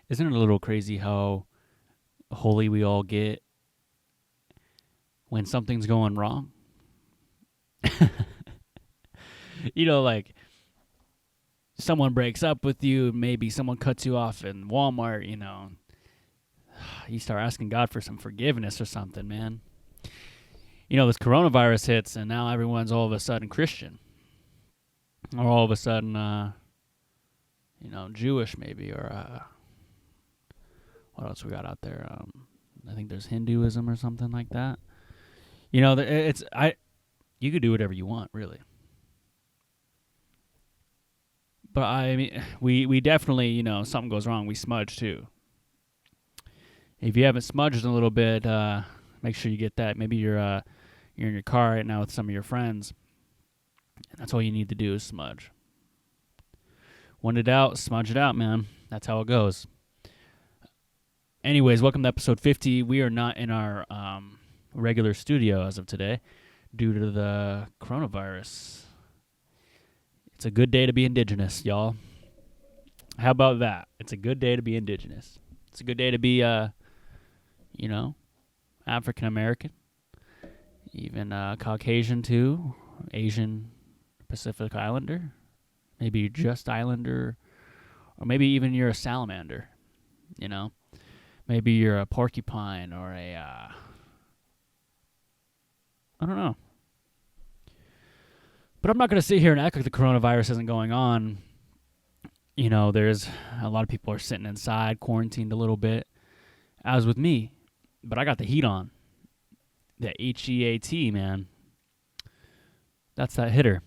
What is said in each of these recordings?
Isn't it a little crazy how holy we all get when something's going wrong? Like someone breaks up with you, maybe someone cuts you off in Walmart, you start asking God for some forgiveness or something, man. This coronavirus hits and now everyone's all of a sudden Christian. Or all of a sudden, Jewish maybe, or what else we got out there? I think there's Hinduism or something like that. You could do whatever you want, really. But I mean, we definitely, something goes wrong, we smudge too. If you haven't smudged a little bit, make sure you get that. Maybe you're in your car right now with some of your friends, and that's all you need to do is smudge. When in doubt, smudge it out, man. That's how it goes. Anyways, welcome to episode 50. We are not in our regular studio as of today due to the coronavirus. It's a good day to be indigenous, y'all. How about that? It's a good day to be indigenous. It's a good day to be, African American, even Caucasian too, Asian Pacific Islander, maybe you're just Islander, or maybe even you're a salamander, Maybe you're a porcupine or I don't know. But I'm not going to sit here and act like the coronavirus isn't going on. There's a lot of people are sitting inside, quarantined a little bit, as with me. But I got the heat on. The HEAT, man. That's that hitter.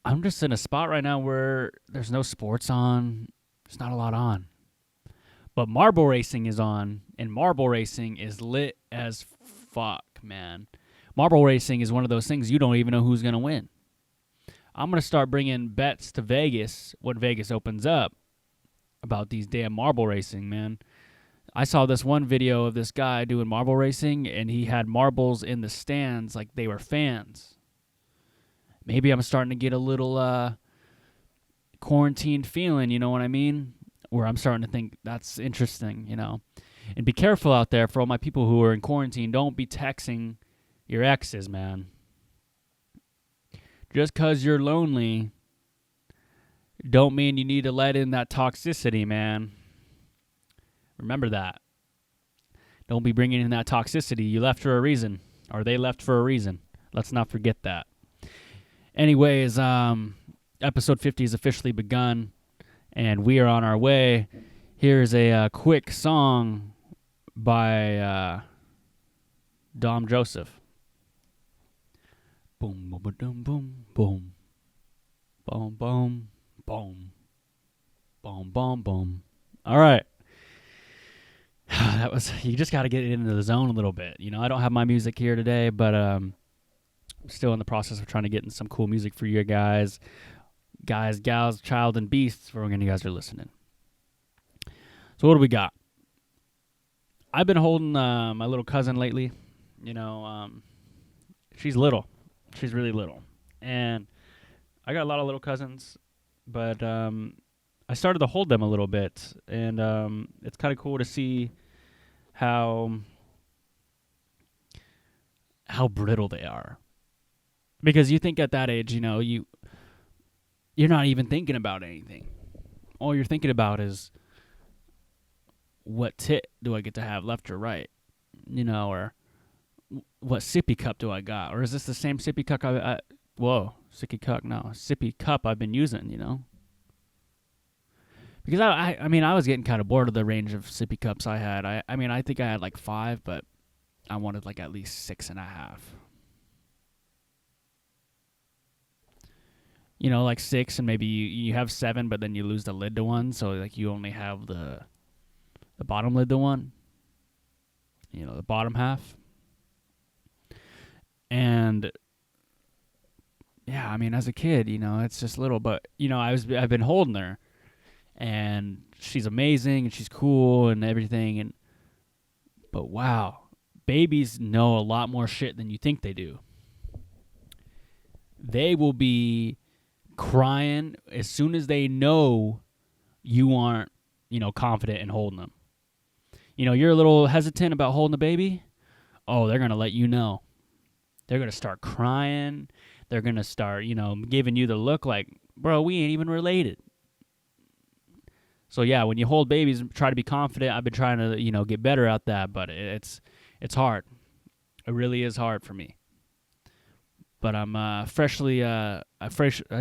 I'm just in a spot right now where there's no sports on. There's not a lot on. But marble racing is on, and marble racing is lit as fuck, man. Marble racing is one of those things you don't even know who's going to win. I'm going to start bringing bets to Vegas when Vegas opens up about these damn marble racing, man. I saw this one video of this guy doing marble racing, and he had marbles in the stands like they were fans. Maybe I'm starting to get a little quarantined feeling, you know what I mean? Where I'm starting to think that's interesting, And be careful out there for all my people who are in quarantine. Don't be texting your exes, man. Just because you're lonely don't mean you need to let in that toxicity, man. Remember that. Don't be bringing in that toxicity. You left for a reason, or they left for a reason. Let's not forget that. Anyways, episode 50 has officially begun, and we are on our way. Here's a quick song by Dom Joseph. Boom, boom, boom, boom, boom, boom, boom, boom, boom, boom, boom. All right. You just got to get into the zone a little bit. I don't have my music here today, but I'm still in the process of trying to get in some cool music for you guys, gals, child, and beasts for when you guys are listening. So what do we got? I've been holding my little cousin lately. She's little. She's really little. And I got a lot of little cousins, but I started to hold them a little bit. And it's kind of cool to see how brittle they are. Because you think at that age, you're not even thinking about anything. All you're thinking about is what tit do I get to have, left or right? Or what sippy cup do I got? Or is this the same sippy cup sippy cup I've been using, Because I mean, I was getting kind of bored of the range of sippy cups I had. I think I had like 5, but I wanted like at least 6.5. Like 6, and maybe you have 7, but then you lose the lid to one, so like you only have the bottom lid to one. The bottom half. And yeah, I mean, as a kid, it's just little, but I've been holding her, and she's amazing, and she's cool, and everything, but wow, babies know a lot more shit than you think they do. They will be crying as soon as they know you aren't, confident in holding them. You're a little hesitant about holding a baby. Oh, they're going to let you know. They're going to start crying. They're going to start, giving you the look like, bro, we ain't even related. So, yeah, when you hold babies, try to be confident. I've been trying to, get better at that, but it's hard. It really is hard for me. But I'm I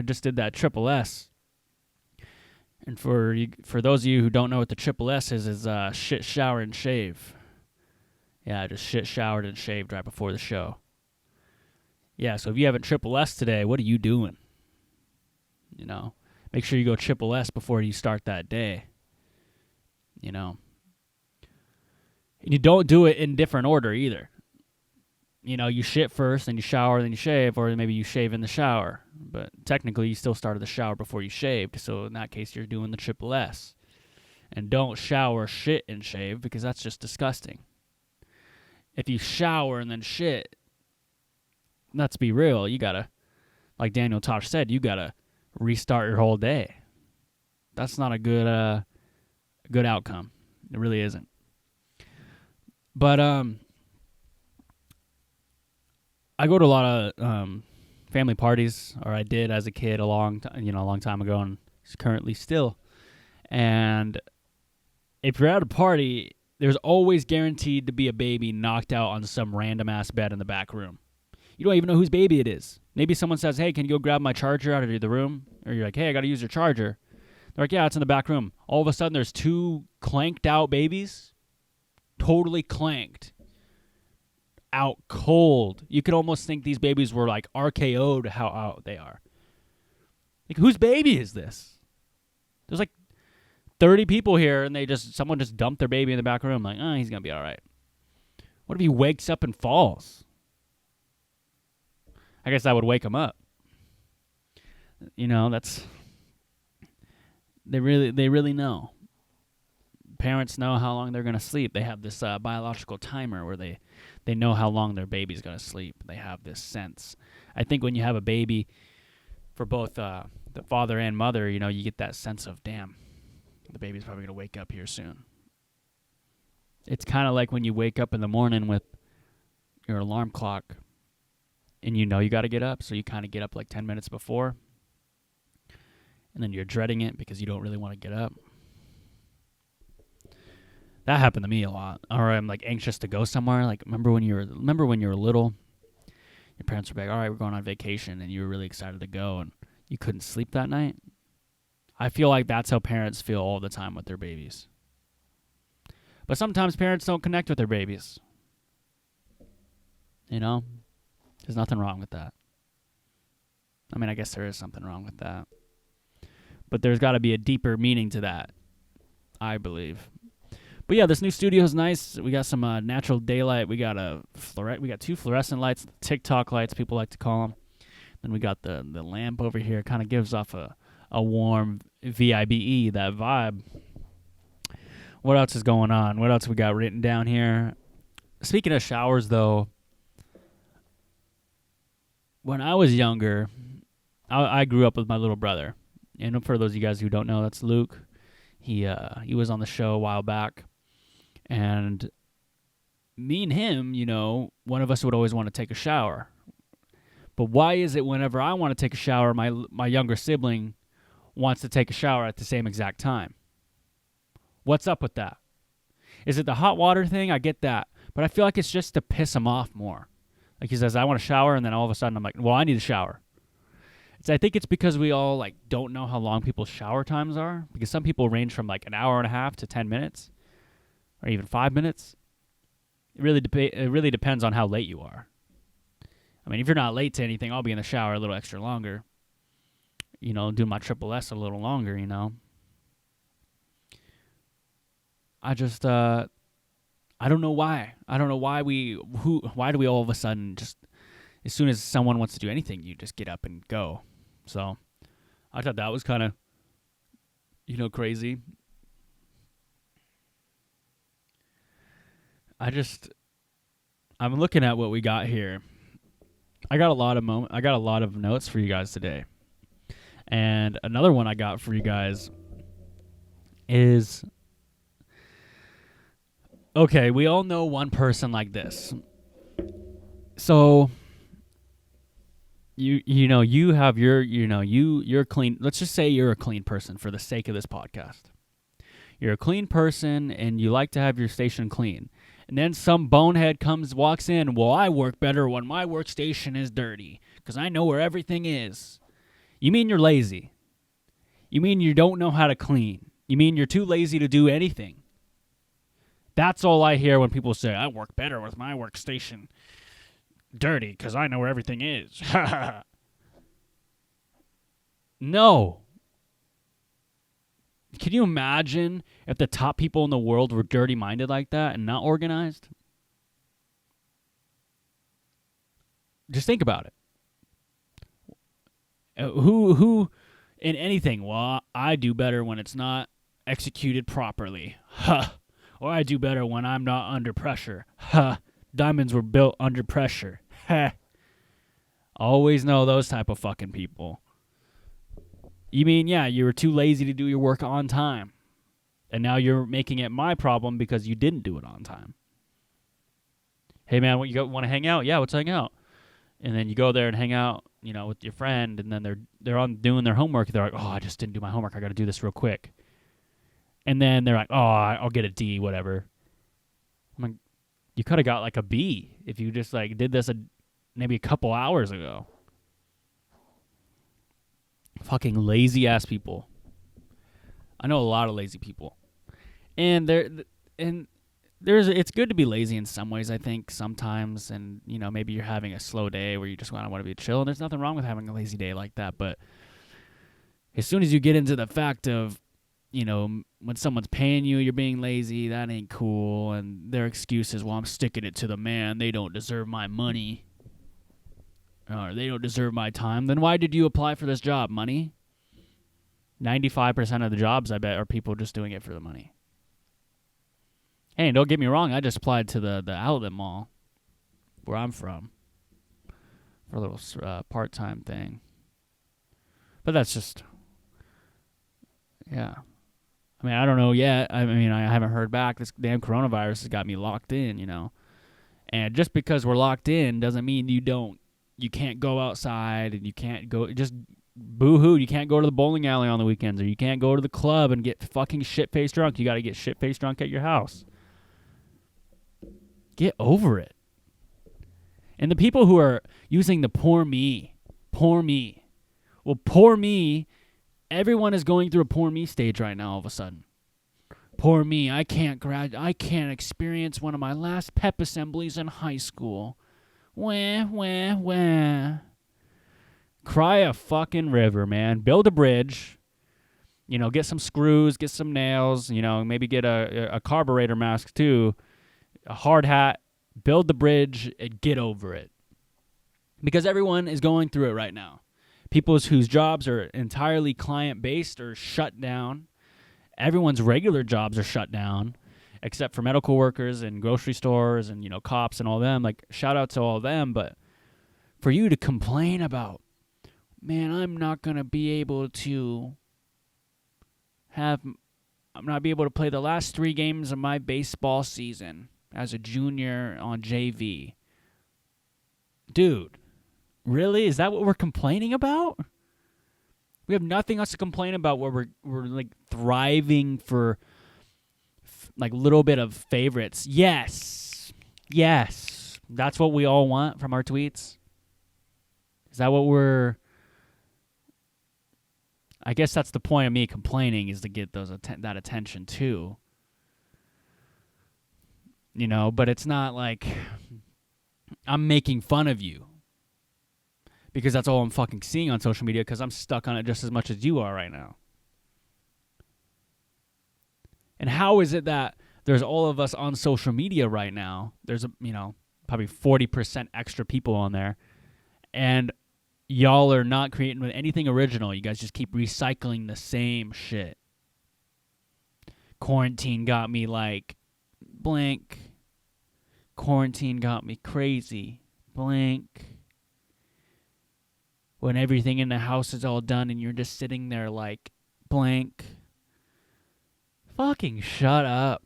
just did that triple S. And for those of you who don't know what the triple S is shit, shower, and shave. Yeah, I just shit, showered, and shaved right before the show. Yeah, so if you haven't triple S today, what are you doing? Make sure you go triple S before you start that day. And you don't do it in different order either. You shit first, then you shower, then you shave, or maybe you shave in the shower. But technically, you still started the shower before you shaved, so in that case, you're doing the triple S. And don't shower, shit, and shave, because that's just disgusting. If you shower and then shit, let's be real, you gotta, like Daniel Tosh said, you gotta restart your whole day. That's not a good outcome. It really isn't. But I go to a lot of family parties, or I did as a kid a long time ago, and currently still. And if you're at a party, there's always guaranteed to be a baby knocked out on some random ass bed in the back room. You don't even know whose baby it is. Maybe someone says, "Hey, can you go grab my charger out of the room?" Or you're like, "Hey, I got to use your charger." They're like, "Yeah, it's in the back room." All of a sudden, there's 2 clanked out babies, totally clanked, out cold. You could almost think these babies were like RKO'd how out they are. Like, whose baby is this? There's like 30 people here, and someone just dumped their baby in the back room. Like, oh, he's gonna be all right. What if he wakes up and falls? I guess that would wake him up. That's... They really know. Parents know how long they're going to sleep. They have this biological timer where they know how long their baby's going to sleep. They have this sense. I think when you have a baby, for both the father and mother, you get that sense of, damn, the baby's probably going to wake up here soon. It's kind of like when you wake up in the morning with your alarm clock and you got to get up, so you kind of get up like 10 minutes before, and then you're dreading it because you don't really want to get up. That happened to me a lot. Or I'm like anxious to go somewhere. Like, remember when you were little, your parents were like, "All right, we're going on vacation," and you were really excited to go, and you couldn't sleep that night. I feel like that's how parents feel all the time with their babies. But sometimes parents don't connect with their babies. There's nothing wrong with that. I mean, I guess there is something wrong with that. But there's got to be a deeper meaning to that, I believe. But yeah, this new studio is nice. We got some natural daylight. We got 2 fluorescent lights, TikTok lights, people like to call them. Then we got the lamp over here. Kind of gives off a warm VIBE, that vibe. What else is going on? What else we got written down here? Speaking of showers, though, when I was younger, I grew up with my little brother. And for those of you guys who don't know, that's Luke. He was on the show a while back. And me and him, one of us would always want to take a shower. But why is it whenever I want to take a shower, my younger sibling wants to take a shower at the same exact time? What's up with that? Is it the hot water thing? I get that. But I feel like it's just to piss him off more. Like, he says, "I want to shower," and then all of a sudden I'm like, "Well, I need a shower." I think it's because we all don't know how long people's shower times are, because some people range from like an hour and a half to 10 minutes or even 5 minutes. It really depends on how late you are. I mean, if you're not late to anything, I'll be in the shower a little extra longer. Do my triple S a little longer, I just I don't know why. I don't know why why do we all of a sudden just, as soon as someone wants to do anything, you just get up and go. So I thought that was kind of, crazy. I'm looking at what we got here. I got a lot of notes for you guys today. And another one I got for you guys is, okay, we all know one person like this. So you have you're clean. Let's just say you're a clean person for the sake of this podcast. You're a clean person and you like to have your station clean. And then some bonehead walks in, well, I work better when my workstation is dirty because I know where everything is. You mean you're lazy? You mean you don't know how to clean? You mean you're too lazy to do anything? That's all I hear when people say, I work better with my workstation dirty because I know where everything is. No. Can you imagine if the top people in the world were dirty-minded like that and not organized? Just think about it. Who in anything? Well, I do better when it's not executed properly. Or I do better when I'm not under pressure. Diamonds were built under pressure. Always know those type of fucking people. You mean, yeah, you were too lazy to do your work on time. And now you're making it my problem because you didn't do it on time. Hey, man, you want to hang out? Yeah, let's hang out. And then you go there and hang out, with your friend, and then they're on doing their homework. They're like, oh, I just didn't do my homework. I got to do this real quick. And then they're like, oh, I'll get a D, whatever. I'm like, you could have got like a B if you just like did this maybe a couple hours ago. Fucking lazy ass people. I know a lot of lazy people, and it's good to be lazy in some ways. I think sometimes, and maybe you're having a slow day where you just want to be chill, and there's nothing wrong with having a lazy day like that. But as soon as you get into the fact of, when someone's paying you, you're being lazy, that ain't cool, and their excuse is, well, I'm sticking it to the man. They don't deserve my money. Or they don't deserve my time, then why did you apply for this job? Money? 95% of the jobs, I bet, are people just doing it for the money. Hey, don't get me wrong, I just applied to the outlet mall where I'm from for a little part-time thing. But that's just, yeah. I mean, I don't know yet. I mean, I haven't heard back. This damn coronavirus has got me locked in, And just because we're locked in doesn't mean you can't go outside, and you can't go, just boo-hoo, you can't go to the bowling alley on the weekends, or you can't go to the club and get fucking shit-faced drunk. You got to get shit-faced drunk at your house. Get over it. And the people who are using the poor me. Well, poor me, everyone is going through a poor me stage right now all of a sudden. Poor me, I can't experience one of my last pep assemblies in high school. Wah, wah, wah. Cry a fucking river, man. Build a bridge. Get some screws, get some nails, maybe get a carburetor mask too, a hard hat, build the bridge, and get over it. Because everyone is going through it right now. People whose jobs are entirely client-based are shut down. Everyone's regular jobs are shut down, except for medical workers and grocery stores and, cops and all them. Like, shout out to all them. But for you to complain about, man, I'm not going to be able to play the last 3 games of my baseball season as a junior on JV. Dude, really? Is that what we're complaining about? We have nothing else to complain about where we're like thriving for like little bit of favorites. Yes. That's what we all want from our tweets. Is that what I guess that's the point of me complaining, is to get that attention too. But it's not like I'm making fun of you. Because that's all I'm fucking seeing on social media, because I'm stuck on it just as much as you are right now. And how is it that there's all of us on social media right now? There's probably 40% extra people on there, and y'all are not creating anything original. You guys just keep recycling the same shit. Quarantine got me like blank. Quarantine got me crazy. Blank. when everything in the house is all done and you're just sitting there like blank. Fucking shut up.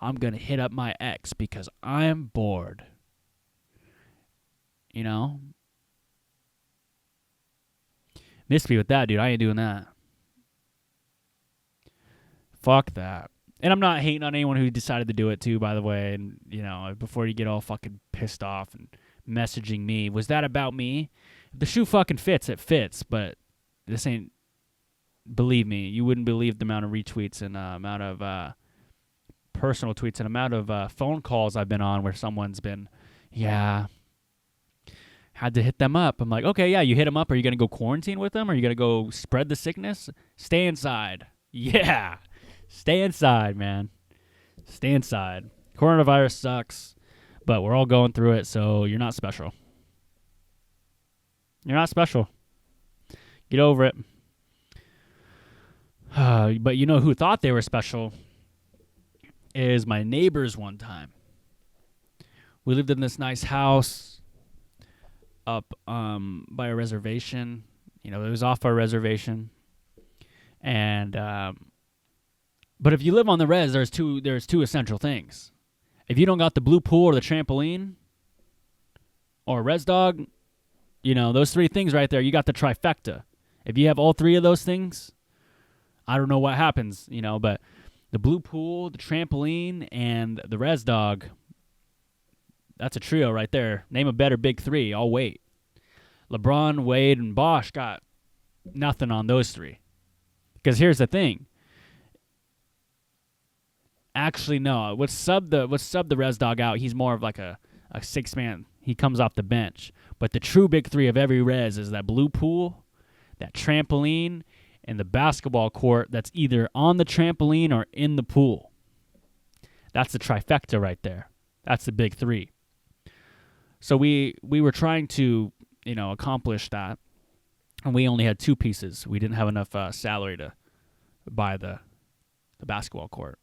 I'm going to hit up my ex because I'm bored. You know? Miss me with that, dude. I ain't doing that. Fuck that. And I'm not hating on anyone who decided to do it too, by the way. And, you know, before you get all fucking pissed off and messaging me, was that about me? If the shoe fucking fits, it fits. But this ain't, believe me, you wouldn't believe the amount of retweets and amount of personal tweets and amount of phone calls I've been on where someone's been, yeah, had to hit them up. I'm like, okay, yeah, you hit them up. Are you going to go quarantine with them? Are you going to go spread the sickness? Stay inside. Yeah. Stay inside, man. Stay inside. Coronavirus sucks, but we're all going through it, so you're not special. You're not special. Get over it. But you know who thought they were special is my neighbors one time. We lived in this nice house up by a reservation. You know, it was off our reservation. And but if you live on the res, there's two essential things. If you don't got the blue pool or the trampoline or a res dog, you know, those three things right there, you got the trifecta. If you have all three of those things, I don't know what happens, you know, but the blue pool, the trampoline, and the res dog, that's a trio right there. Name a better big three. I'll wait. LeBron, Wade, and Bosch got nothing on those three. Because here's the thing. Actually, no. Let's sub the res dog out. He's more of like a six-man. He comes off the bench. But the true big three of every res is that blue pool, that trampoline, and the basketball court that's either on the trampoline or in the pool. That's the trifecta right there. That's the big three. So we were trying to, you know, accomplish that, and we only had two pieces. We didn't have enough salary to buy the basketball court.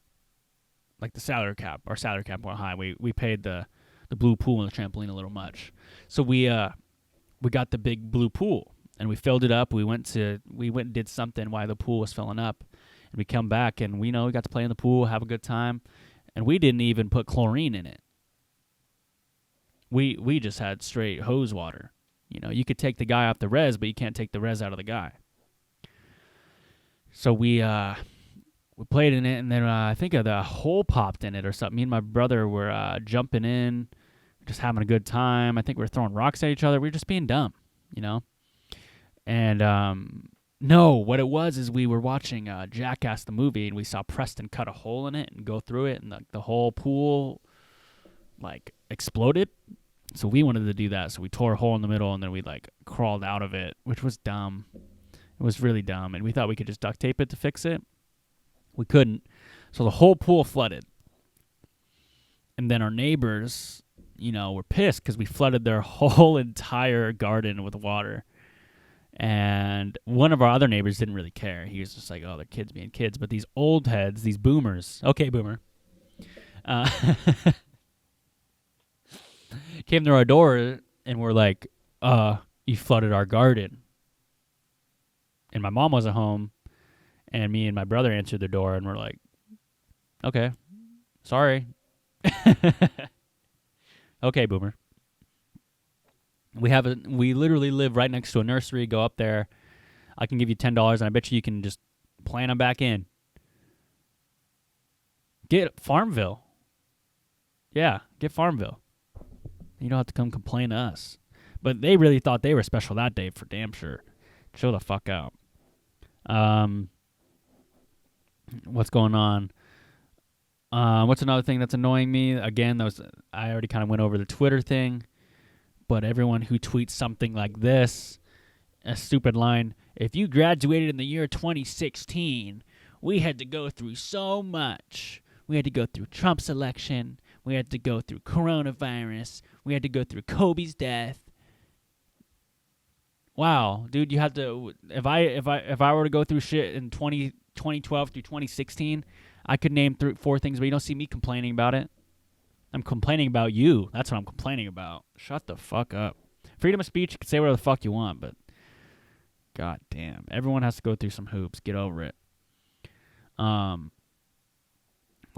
Like the salary cap. Our salary cap went high. We paid the blue pool and the trampoline a little much. So we got the big blue pool. And we filled it up. We went and did something while the pool was filling up. And we come back and we got to play in the pool, have a good time. And we didn't even put chlorine in it. We just had straight hose water. You know, you could take the guy off the res, but you can't take the res out of the guy. So we played in it, and then I think the hole popped in it or something. Me and my brother were jumping in, just having a good time. I think we were throwing rocks at each other. We were just being dumb, you know. And no, what it was is we were watching Jackass the movie, and we saw Preston cut a hole in it and go through it, and the whole pool like exploded. So we wanted to do that, so we tore a hole in the middle, and then we like crawled out of it, which was dumb. It was really dumb, and we thought we could just duct tape it to fix it. We couldn't, so the whole pool flooded. And then our neighbors, you know, were pissed because we flooded their whole entire garden with water. And one of our other neighbors didn't really care. He was just like, oh, they're kids being kids. But these old heads, these boomers, okay, boomer, came to our door and were like, you flooded our garden. And my mom wasn't home. And me and my brother answered the door and we're like, okay, sorry. Okay, boomer. We literally live right next to a nursery. Go up there. I can give you $10, and I bet you can just plant them back in. Get Farmville. Yeah, get Farmville. You don't have to come complain to us. But they really thought they were special that day for damn sure. Chill the fuck out. What's going on? What's another thing that's annoying me? Again, I already kind of went over the Twitter thing. But everyone who tweets something like this, a stupid line, if you graduated in the year 2016, we had to go through so much. We had to go through Trump's election. We had to go through coronavirus. We had to go through Kobe's death. Wow, dude, you have to. If I were to go through shit in 2012 through 2016, I could name 4 things, but you don't see me complaining about it. I'm complaining about you. That's what I'm complaining about. Shut the fuck up. Freedom of speech, you can say whatever the fuck you want, but god damn. Everyone has to go through some hoops. Get over it. What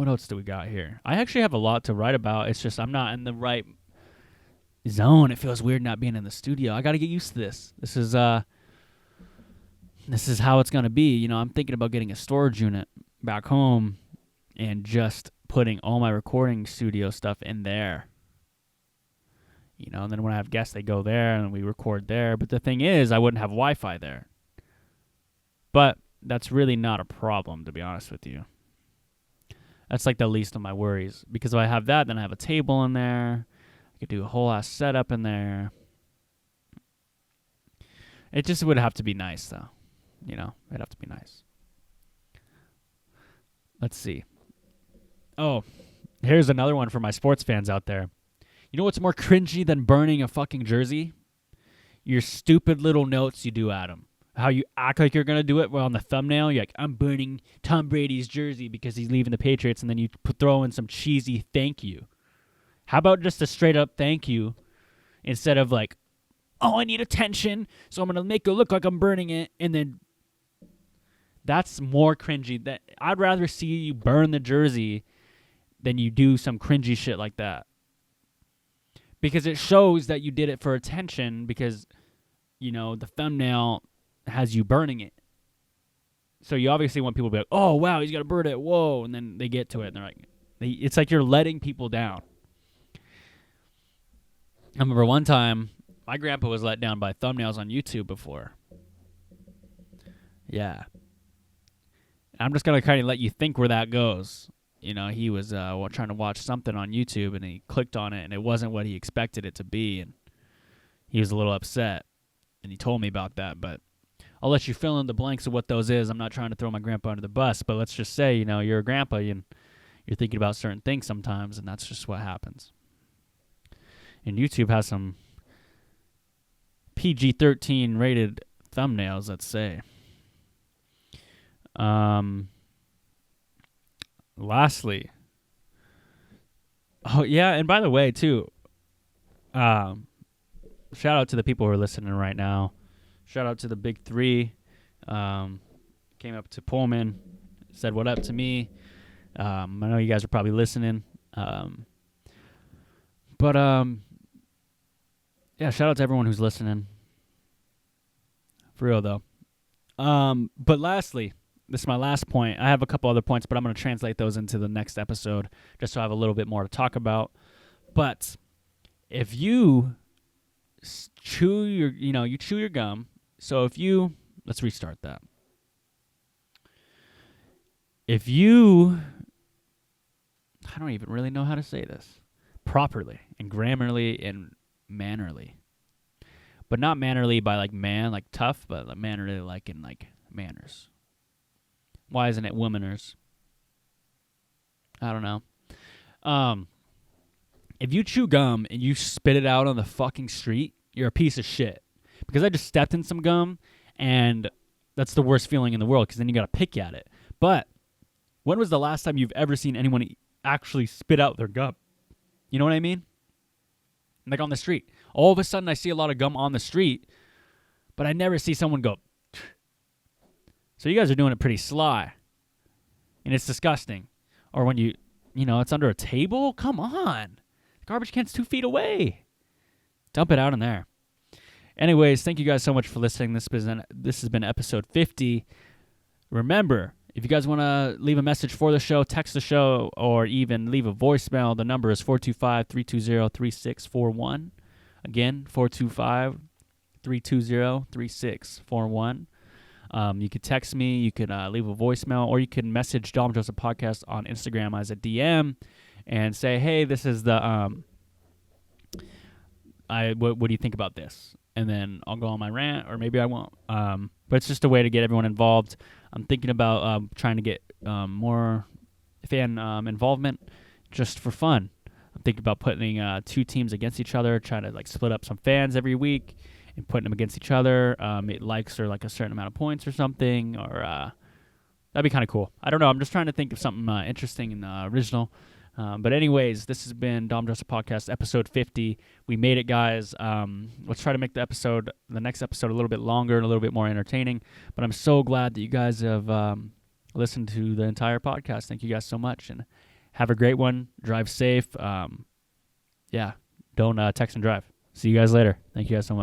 else do we got here? I actually have a lot to write about. It's just I'm not in the right zone. It feels weird not being in the studio. I got to get used to this. This is how it's going to be. You know, I'm thinking about getting a storage unit back home and just putting all my recording studio stuff in there. You know, and then when I have guests, they go there and we record there. But the thing is, I wouldn't have Wi-Fi there. But that's really not a problem, to be honest with you. That's like the least of my worries. Because if I have that, then I have a table in there. I could do a whole ass setup in there. It just would have to be nice, though. You know, it'd have to be nice. Let's see. Oh, here's another one for my sports fans out there. You know what's more cringy than burning a fucking jersey? Your stupid little notes you do, Adam. How you act like you're going to do it. Well, on the thumbnail, you're like, I'm burning Tom Brady's jersey because he's leaving the Patriots, and then you throw in some cheesy thank you. How about just a straight-up thank you instead of like, oh, I need attention, so I'm going to make it look like I'm burning it, and then that's more cringy. That I'd rather see you burn the jersey than you do some cringy shit like that. Because it shows that you did it for attention because, you know, the thumbnail has you burning it. So you obviously want people to be like, oh, wow, he's got to burn it. Whoa. And then they get to it and they're like, it's like you're letting people down. I remember one time my grandpa was let down by thumbnails on YouTube before. Yeah. I'm just going to kind of let you think where that goes. You know, he was trying to watch something on YouTube and he clicked on it and it wasn't what he expected it to be. And he was a little upset. And he told me about that, but I'll let you fill in the blanks of what those is. I'm not trying to throw my grandpa under the bus, but let's just say, you know, you're a grandpa and you're thinking about certain things sometimes, and that's just what happens. And YouTube has some PG-13 rated thumbnails, let's say. Lastly, oh yeah, and by the way, too, shout out to the people who are listening right now. Shout out to the big three. Came up to Pullman, said what up to me. I know you guys are probably listening. Yeah, shout out to everyone who's listening. For real, though. But lastly, this is my last point. I have a couple other points, but I'm going to translate those into the next episode just so I have a little bit more to talk about. But if you chew your gum. So let's restart that. I don't even really know how to say this properly and grammarly and mannerly. But not mannerly by like man, like tough, but like mannerly like in like manners. Why isn't it womaners? I don't know. If you chew gum and you spit it out on the fucking street, you're a piece of shit. Because I just stepped in some gum, and that's the worst feeling in the world, because then you got to pick at it. But when was the last time you've ever seen anyone actually spit out their gum? You know what I mean? Like on the street. All of a sudden, I see a lot of gum on the street, but I never see someone go. So you guys are doing it pretty sly, and it's disgusting. Or when it's under a table? Come on. The garbage can's 2 feet away. Dump it out in there. Anyways, thank you guys so much for listening. This has been episode 50. Remember, if you guys want to leave a message for the show, text the show, or even leave a voicemail, the number is 425-320-3641. Again, 425-320-3641. You could text me, you could leave a voicemail, or you can message Dominick Joseph Podcast on Instagram as a DM and say, hey, this is the, what do you think about this? And then I'll go on my rant, or maybe I won't. But it's just a way to get everyone involved. I'm thinking about trying to get more fan involvement just for fun. I'm thinking about putting 2 teams against each other, trying to like split up some fans every week and putting them against each other. Likes or like a certain amount of points or something, or that'd be kind of cool. I don't know. I'm just trying to think of something interesting and original. But anyways, this has been Dom Joseph Podcast, episode 50. We made it, guys. Let's try to make the next episode a little bit longer and a little bit more entertaining. But I'm so glad that you guys have listened to the entire podcast. Thank you guys so much, and have a great one. Drive safe. Don't text and drive. See you guys later. Thank you guys so much.